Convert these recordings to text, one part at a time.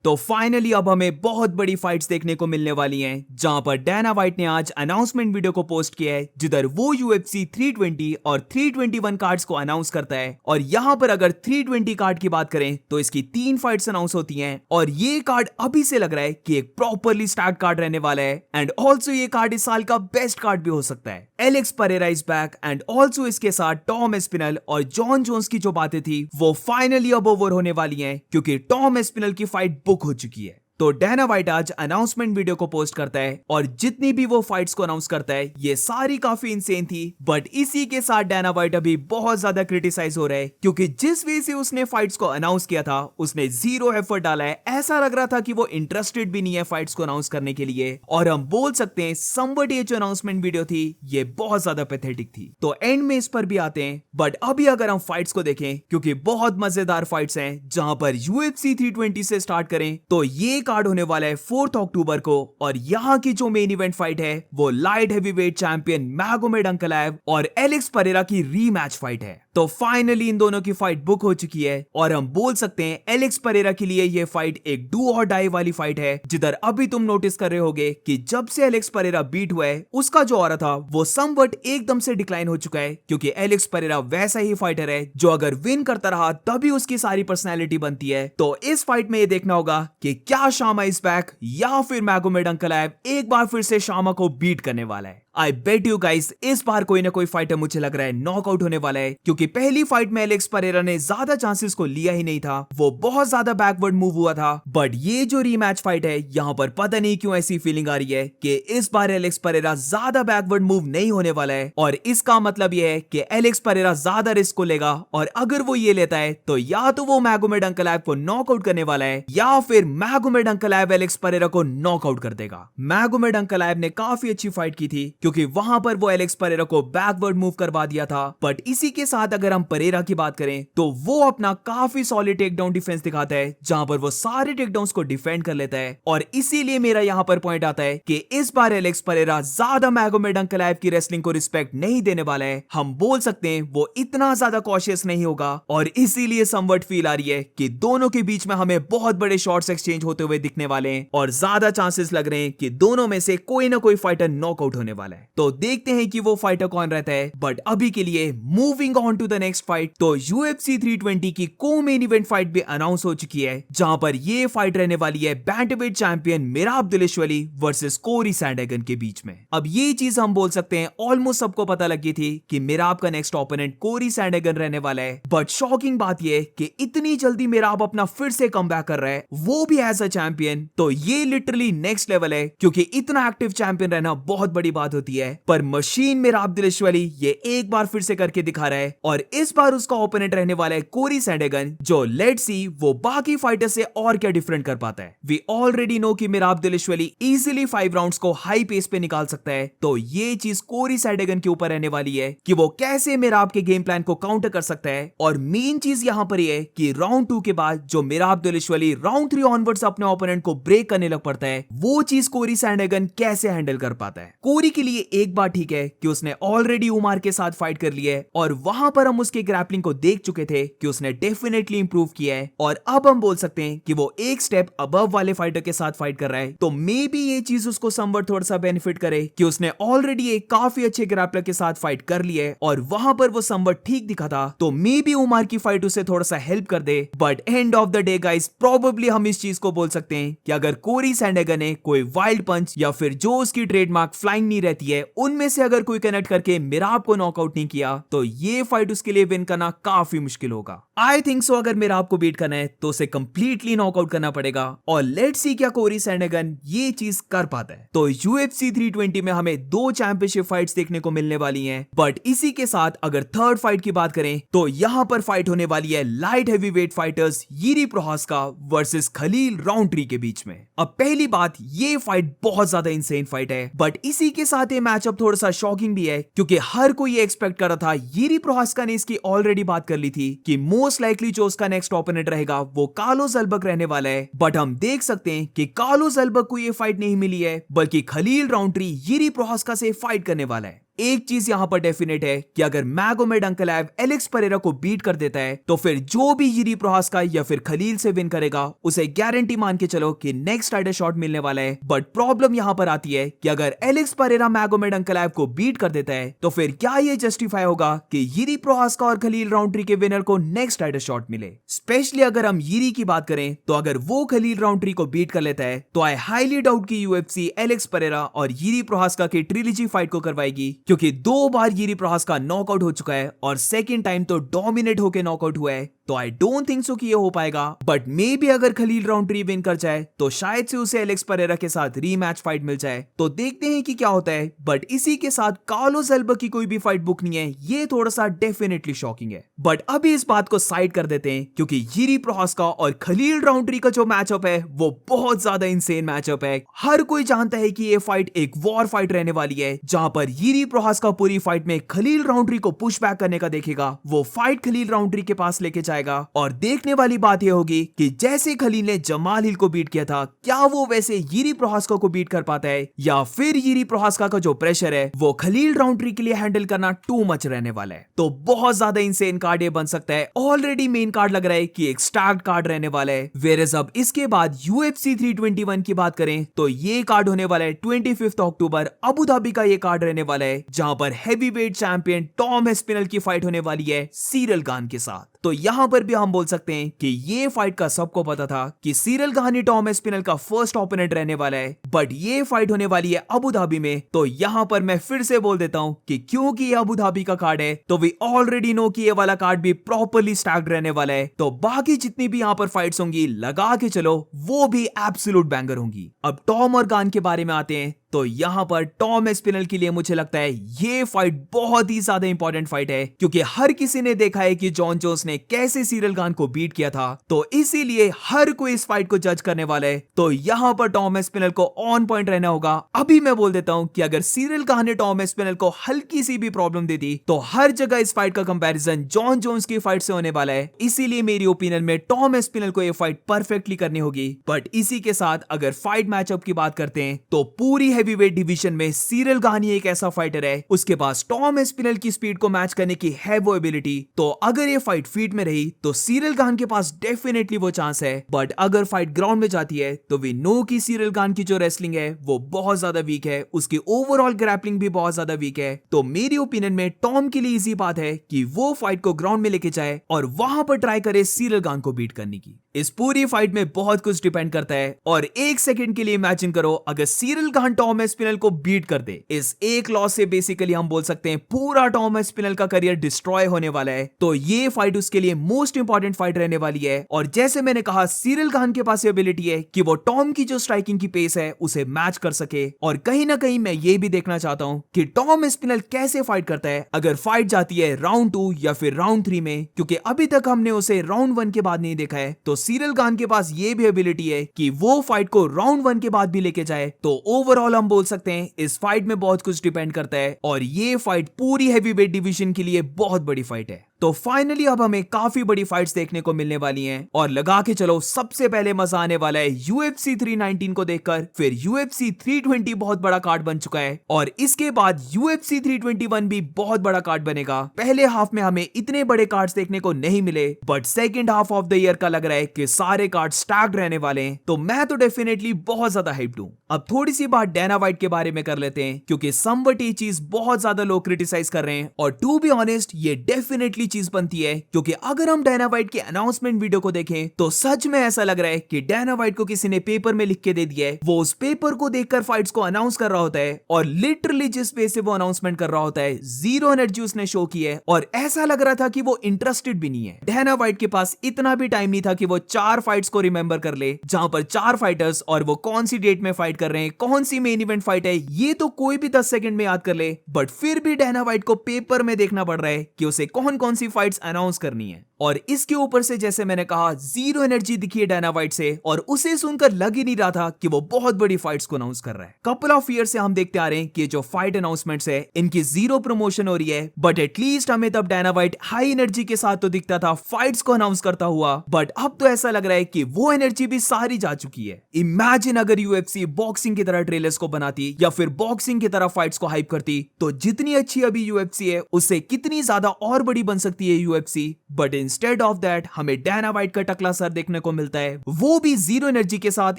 तो फाइनली अब हमें बहुत बड़ी फाइट्स देखने को मिलने वाली हैं, जहां पर डैना वाइट ने आज अनाउंसमेंट वीडियो को पोस्ट किया है, जिधर वो UFC 320 और 321 कार्ड्स को अनाउंस करता है। और यहां पर अगर 320 कार्ड की बात करें तो इसकी 3 फाइट्स अनाउंस होती हैं और ये कार्ड अभी से लग रहा है कि एक प्रॉपरली स्टैक्ड कार्ड रहने वाला है। एंड ऑल्सो ये कार्ड इस साल का बेस्ट कार्ड भी हो सकता है। Alex Pereira is back and also इसके साथ टॉम एस्पिनल और जॉन जोन्स की जो बातें थी वो फाइनली अब ओवर होने वाली हैं, क्योंकि टॉम एस्पिनल की फाइट बुक हो चुकी है। तो डैना वाइट आज अनाउंसमेंट वीडियो को पोस्ट करता है और जितनी भी वो फाइट्स को अनाउंस करता है ये सारी काफी इंसेन थी। बट इसी के साथ डैना वाइट अभी बहुत ज्यादा क्रिटिसाइज हो रहा है, क्योंकि जिस वे से उसने फाइट्स को अनाउंस किया था उसने जीरो एफर्ट डाला है। ऐसा लग रहा था कि वो इंटरेस्टेड भी नहीं है फाइट्स को अनाउंस करने के लिए। और हम बोल सकते हैं समबट ये जो अनाउंसमेंट वीडियो थी ये बहुत ज्यादा पैथेटिक थी। तो एंड में इस पर भी आते हैं, बट अभी अगर हम फाइट्स को देखें, क्योंकि बहुत मजेदार फाइट्स हैं, जहां पर UFC 320 से स्टार्ट करें तो ये कार्ड होने वाला है 4 अक्टूबर को। और यहां की जो मेन इवेंट फाइट है वो light heavyweight champion Magomed Ankalaev और एलेक्स परेरा की रीमैच फाइट है। तो फाइनली इन दोनों की फाइट बुक हो चुकी है और हम बोल सकते हैं एलेक्स परेरा के लिए ये फाइट एक डू और डाई वाली फाइट है, जिधर अभी तुम नोटिस कर रहे होगे कि जब से एलेक्स परेरा बीट हुआ है उसका जो ऑरा था वो समवट एकदम से डिक्लाइन हो चुका है, क्योंकि एलेक्स परेरा वैसा ही फाइटर है जो अगर विन करता रहा तभी उसकी सारी पर्सनैलिटी बनती है। तो इस फाइट में ये देखना होगा कि क्या शामा इज बैक या फिर मैगोमेड अंकलाएव एक बार फिर से शामा को बीट करने वाला है। आई बेट यू गाइस इस बार कोई ना कोई फाइटर मुझे लग रहा है नॉकआउट होने वाला है, क्योंकि पहली फाइट में एलेक्स परेरा ने ज्यादा चांसेस को लिया ही नहीं था, वो बहुत ज्यादा बैकवर्ड मूव हुआ था। बट ये जो रीमैच फाइट है यहाँ पर पता नहीं क्यों ऐसी फीलिंग आ रही है कि इस बार एलेक्स परेरा ज्यादा बैकवर्ड मूव नहीं होने वाला है। और इसका मतलब यह है कि एलेक्स परेरा ज्यादा रिस्क को लेगा, और अगर वो ये लेता है तो या तो वो मैगोमेड अंकलाएव को नॉकआउट करने वाला है या फिर मैगोमेड अंकलाएव एलेक्स परेरा को नॉकआउट कर देगा। मैगोमेड अंकलाएव ने काफी अच्छी फाइट की थी, क्योंकि वहां पर वो एलेक्स परेरा को बैकवर्ड मूव करवा दिया था। बट इसी के साथ अगर हम परेरा की बात करें तो वो अपना काफी सॉलिड टेक डाउन डिफेंस दिखाता है, जहां पर वो सारे टेक डाउन्स को डिफेंड कर लेता है। और इसीलिए मेरा यहां पर पॉइंट आता है कि इस बार एलेक्स परेरा ज्यादा मैगोमेड अंकलाएव की रेसलिंग को रिस्पेक्ट नहीं देने वाला है। हम बोल सकते हैं वो इतना ज्यादा कॉशियस नहीं होगा, और इसीलिए समवट फील आ रही है कि दोनों के बीच में हमें बहुत बड़े शॉट्स एक्सचेंज होते हुए दिखने वाले हैं, और ज्यादा चांसेस लग रहे हैं कि दोनों में से कोई ना कोई फाइटर नॉकआउट होने वाला है। तो देखते हैं कि वो फाइटर कौन रहता है। बट अभी के लिए moving on to the next fight, तो UFC 320 की को मेन इवेंट फाइट भी अनाउंस हो चुकी है, जहां पर ये फाइट रहने वाली है बैंटरवेट चैंपियन मिराब दिलिशवली वर्सेस कोरी सैंडहैगन के बीच में। अब ये चीज हम बोल सकते हैं ऑलमोस्ट सबको पता लगी थी कि मिराब का नेक्स्ट ओपोनेंट कोरी सैंडहैगन रहने वाला है। बट शॉकिंग बात यह कि इतनी जल्दी मिराब अपना फिर से कमबैक कर रहा है, वो भी एज अ चैंपियन। तो ये लिटरली नेक्स्ट लेवल है, क्योंकि इतना एक्टिव चैंपियन रहना बहुत बड़ी बात होती है। पर मशीन मिराब दिलिशवली ये एक बार फिर से करके दिखा रहा है, और इस बार उसका ओपोनेंट रहने वाला है कोरी सैंडहैगन, जो लेट्स सी वो बाकी फाइटर से और क्या डिफरेंट कर पाता है। वी ऑलरेडी नो कि मिराब दिलिशवली इजीली 5 राउंड्स को हाई पेस पे निकाल सकता है। तो ये चीज कोरी सैंडहैगन के ऊपर रहने वाली है कि वो कैसे मिराब के गेम प्लान को काउंटर कर सकता है। और मेन चीज यहां पर ये है कि राउंड 2 के बाद जो मिराब दिलिशवली राउंड 3 ऑनवर्ड्स अपने ओपोनेंट को ब्रेक करने लग पड़ता है, वो चीज कोरी सैंडहैगन कैसे हैंडल कर पाता है। कोरी के लिए एक बात ठीक है कि उसने ऑलरेडी उमार के साथ फाइट कर ली है, और वहां पर हम उसके ग्रैपलिंग को देख चुके थे कि उसने डेफिनेटली इंप्रूव किया है। और अब हम बोल सकते हैं कि वो एक स्टेप अबव वाले फाइटर के साथ फाइट कर रहा है। तो मे बी ये चीज उसको समवट थोड़ा सा बेनिफिट करे कि उसने ऑलरेडी एक काफी अच्छे ग्रैपलर के साथ फाइट कर ली है, और वहां पर वो समवट ठीक दिखा था। तो मे बी उमार की फाइट उसे थोड़ा सा हेल्प कर दे। But end of the day guys, probably हम इस चीज को बोल सकते हैं कि अगर कोरी सैंडहैगन ने कोई वाइल्ड पंच या फिर जो उसकी ट्रेडमार्क फ्लाइंग नी रहती है उनमें से अगर कोई कनेक्ट करके मिराब को नॉकआउट नहीं किया, तो ये फाइट उसके लिए विन करना काफी मुश्किल होगा। आई थिंक सो अगर मिराब को बीट करना है तो उसे कंप्लीटली नॉकआउट करना पड़ेगा, और लेट्स सी क्या कोरी सैंडहैगन ये चीज कर पाता है। तो UFC 320 में हमें 2 चैंपियनशिप फाइट्स देखने को मिलने वाली हैं। बट इसी के साथ अगर थर्ड फाइट की बात करें तो यहां पर फाइट होने वाली है light heavyweight fighters Jiri Prochazka versus Khalil Rountree के बीच में। अब पहली बात, ये फाइट बहुत ज्यादा इंसेन फाइट है, बट इसी के साथ ये मैचअप थोड़ा सा शॉकिंग भी है, क्योंकि हर कोई ये एक्सपेक्ट कर रहा था। यिरी प्रोहास्का ने इसकी ऑलरेडी बात कर ली थी कि मोस्ट लाइकली जो उसका नेक्स्ट ओपोनेंट रहेगा वो कार्लोस अल्बर्ग रहने वाला है। बट हम देख सकते हैं कि कार्लोस अल्बर्ग को ये फाइट नहीं मिली है, बल्कि खलील राउंट्री यिरी प्रोहास्का से फाइट करने वाला है। एक चीज यहाँ पर डेफिनेट है कि अगर मैगोमेड अंकलाएव एलेक्स परेरा को बीट कर देता है तो फिर जो भी यिरी प्रोहास्का या फिर खलील से विन करेगा उसे गारंटी मान के चलो कि नेक्स्ट टाइटल शॉट मिलने वाला है। बट प्रॉब्लम यहाँ पर आती है कि अगर एलेक्स परेरा मैगोमेड अंकलाएव को बीट कर देता है तो फिर क्या ये जस्टिफाई होगा कि यिरी प्रोहास्का और खलील राउंड्री के विनर को नेक्स्ट टाइटल शॉट मिले। स्पेशली अगर हम यिरी की बात करें तो अगर वो खलील राउंड्री को बीट कर लेता है तो आई हाईली डाउट कि यूएफसी एलेक्स परेरा और यिरी प्रोहास्का की ट्रिलॉजी फाइट को करवाएगी, क्योंकि 2 बार यिरी प्रोहास्का नॉकआउट हो चुका है और सेकंड टाइम तो डोमिनेट होकर नॉकआउट हुआ है। तो आई डोंट थिंक सो कि ये हो पाएगा। बट मे बी अगर खलील राउंड्री विन कर जाए तो शायद से उसे एलेक्स परेरा के साथ रीमैच फाइट मिल जाए। तो देखते हैं कि क्या होता है। बट इसी के साथ कार्लोस अल्बर्ट की कोई भी फाइट बुक नहीं है, ये थोड़ा सा डेफिनेटली शॉकिंग है। बट अभी इस बात को साइड कर देते हैं, क्योंकि यिरी प्रोहास्का और खलील राउंड्री का जो मैचअप है वो बहुत ज्यादा इंसेन मैचअप है। हर कोई जानता है कि ये फाइट एक वॉर फाइट रहने वाली है, जहां पर यिरी प्रोहास्का पूरी फाइट में खलील राउंड्री को पुश बैक करने का देखेगा। वो फाइट खलील राउंड्री के पास लेके जाएगा और देखने वाली बात यह होगी कि जैसे खलील ने जमाल हिल को बीट किया था, क्या वो वैसे यिरी प्रोहास्का को बीट कर पाता है, या फिर यिरी प्रोहास्का का जो प्रेशर है वो खलील राउंड्री के लिए हैंडल करना टू मच रहने वाला है। तो बहुत ज्यादा इंसेन कार्ड ये बन सकता है। ऑलरेडी मेन कार्ड लग रहा है कि एक स्टैक्ड कार्ड रहने वाला है। वेरेज अब इसके बाद यूएफसी 321 की बात करें तो ये कार्ड होने वाला है 25 अक्टूबर अबू धाबी का। ये कार्ड रहने वाला है जहां पर हैवीवेट चैंपियन टॉम एस्पिनल की फाइट होने वाली है सीरियल गान के साथ। तो यहां पर भी हम बोल सकते हैं कि ये फाइट का सबको पता था कि सीरियल गान ही टॉम एस्पिनल का फर्स्ट ओपोनेंट रहने वाला है। बट ये फाइट होने वाली है अबू धाबी में। तो यहां पर मैं फिर से बोल देता हूं कि क्योंकि ये अबू धाबी का कार्ड है तो वी ऑलरेडी नो कि ये वाला कार्ड भी प्रॉपर्ली स्टैक्ड रहने वाला है। तो बाकी जितनी भी यहां पर फाइट्स होंगी लगा के चलो वो भी एब्सोल्यूट बैंगर होंगी। अब टॉम और गान के बारे में आते हैं तो यहां पर टॉम एस्पिनल के लिए मुझे लगता है ये फाइट बहुत ही ज्यादा इंपॉर्टेंट फाइट है, क्योंकि हर किसी ने देखा है कि जॉन जोन्स ने कैसे सीरियल गान को बीट किया था। तो इसीलिए हर कोई इस फाइट को जज करने वाला है। तो यहां पर टॉम एस्पिनल को ऑन पॉइंट रहना होगा। अभी मैं बोल देता हूं कि अगर सीरियल गान ने टॉम एस्पिनल को हल्की सी भी प्रॉब्लम दे दी तो हर जगह इस फाइट का कंपैरिजन जॉन जोन्स की फाइट से होने वाला है। इसीलिए मेरी ओपिनियन में टॉम एस्पिनल को यह फाइट परफेक्टली करनी होगी। बट इसी के साथ अगर फाइट मैचअप की बात करते हैं तो पूरी हैवीवेट डिवीजन में सीरियल गान ही एक ऐसा फाइटर है, उसके पास टॉम एस्पिनल की स्पीड को मैच करने की है वो एबिलिटी। तो अगर ये फाइट फीट में रही तो सीरियल गान के पास डेफिनेटली वो चांस है। बट अगर फाइट ग्राउंड में जाती है तो वी नो कि सीरियल गान की जो रेसलिंग है वो बहुत ज्यादा वीक है, उसकी ओवरऑल ग्रैपलिंग भी बहुत ज्यादा वीक है। तो मेरी ओपिनियन में टॉम के लिए इजी बात है कि वो फाइट को ग्राउंड में लेके जाए और वहां पर ट्राई करे सीरियल गान को बीट करने की। इस पूरी फाइट में बहुत कुछ डिपेंड करता है। और एक सेकंड के लिए इमेजिन करो अगर सीरियल गान टॉम एस्पिनल को बीट कर दे, इस एक लॉस से बेसिकली हम बोल सकते हैं पूरा टॉम एस्पिनल का करियर डिस्ट्रॉय होने वाला है। तो ये फाइट उसके लिए मोस्ट इंपॉर्टेंट फाइट रहने वाली है। और जैसे मैंने कहा सीरियल गान के पास एबिलिटी है कि वो टॉम की जो स्ट्राइकिंग की पेस है उसे मैच कर सके। और कहीं ना कहीं मैं ये भी देखना चाहता हूं कि टॉम एस्पिनल कैसे फाइट करता है अगर फाइट जाती है राउंड 2 या फिर राउंड 3 में, क्योंकि अभी तक हमने उसे राउंड 1 के बाद नहीं देखा है। तो सीरियल गान के पास ये भी एबिलिटी है कि वो फाइट को राउंड 1 के बाद भी लेके जाए। तो ओवरऑल हम बोल सकते हैं इस फाइट में बहुत कुछ डिपेंड करता है और ये फाइट पूरी हैवीवेट डिवीजन के लिए बहुत बड़ी फाइट है। तो फाइनली अब हमें काफी बड़ी फाइट्स देखने को मिलने वाली हैं और लगा के चलो सबसे पहले मजा आने वाला है UFC 319 को देखकर। फिर UFC 320 बहुत बड़ा कार्ड बन चुका है और इसके बाद UFC 321 भी बहुत बड़ा कार्ड बनेगा। पहले हाफ में हमें इतने बड़े कार्ड्स देखने को नहीं मिले, but second half of the year का लग रहा है कि सारे कार्ड स्टैक्ड रहने वाले हैं। तो मैं तो डेफिनेटली बहुत ज्यादा हाइप्ड हूं। अब थोड़ी सी बात डैना वाइट के बारे में कर लेते हैं, क्योंकि समवट ये चीज बहुत ज्यादा लोग क्रिटिसाइज कर रहे हैं और टू बी ऑनेस्ट ये डेफिनेटली चीज बनती है, क्योंकि अगर हम डैना वाइट के अनाउंसमेंट वीडियो को देखें तो सच में ऐसा लग रहा है कि डैना वाइट को किसी ने पेपर में लिख के दे दिया है। वो उस पेपर को देखकर फाइट्स को अनाउंस कर रहा होता है और लिटरली जिस वे से वो अनाउंसमेंट कर रहा होता है जीरो एनर्जी उसने शो की है और ऐसा लग रहा था कि वो इंटरेस्टेड भी नहीं है। डैना वाइट के पास इतना भी टाइम नहीं था कि वो 4 फाइट्स को रिमेंबर कर ले, जहां पर 4 फाइटर्स और वो कौन सी डेट में फाइट कर रहे हैं, कौन सी मेन इवेंट फाइट है, ये तो कोई भी 10 सेकंड में याद कर ले। बट फिर भी डैना वाइट को पेपर में देखना पड़ रहा है कि उसे कौन कौन सी फाइट्स अनाउंस करनी है। और इसके ऊपर से जैसे मैंने कहा जीरो एनर्जी दिखी है डायना वाइट से, और उसे सुनकर लग ही नहीं रहा था कि वो बहुत बड़ी फाइट्स को अनाउंस कर रहा है। कपल ऑफ ईयर से हम देखते आ रहे हैं कि जो फाइट अनाउंसमेंट्स है इनकी जीरो प्रमोशन हो रही है, बट एटलीस्ट हमें तब डायना वाइट हाई एनर्जी के साथ तो दिखता था फाइट्स को अनाउंस करता हुआ, बट अब तो ऐसा लग रहा है कि वो एनर्जी भी सारी जा चुकी है। इमेजिन अगर यूएफसी बॉक्सिंग की तरह ट्रेलर्स को बनाती या फिर बॉक्सिंग की तरह फाइट्स को हाइप करती, तो जितनी अच्छी अभी यूएफसी है उससे कितनी ज्यादा और बड़ी बन सकती है UFC. But instead of that हमें डायना वाइट का टकला सर देखने को मिलता है, वो भी जीरो एनर्जी के साथ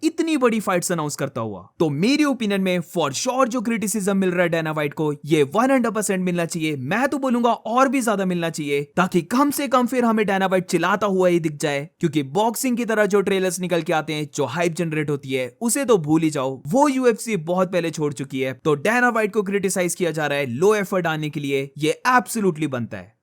इतनी बड़ी फाइट्स अनाउंस करता हुआ। तो मेरी ओपिनियन में फॉर श्योर जो क्रिटिसिज्म मिल रहा है डायना वाइट को, ये 100% मिलना चाहिए। मैं तो बोलूंगा और भी ज्यादा मिलना चाहिए, ताकि कम से कम फिर हमें डायना वाइट चिल्लाता हुआ ही दिख जाए। क्योंकि बॉक्सिंग की तरह जो ट्रेलर्स निकल के आते हैं, जो हाइप जनरेट होती है, उसे तो भूल ही जाओ, वो यूएफसी बहुत पहले छोड़ चुकी है। तो डायना वाइट को क्रिटिसाइज किया जा रहा है लो एफर्ट आने के लिए, ये एब्सोल्युटली बनता है।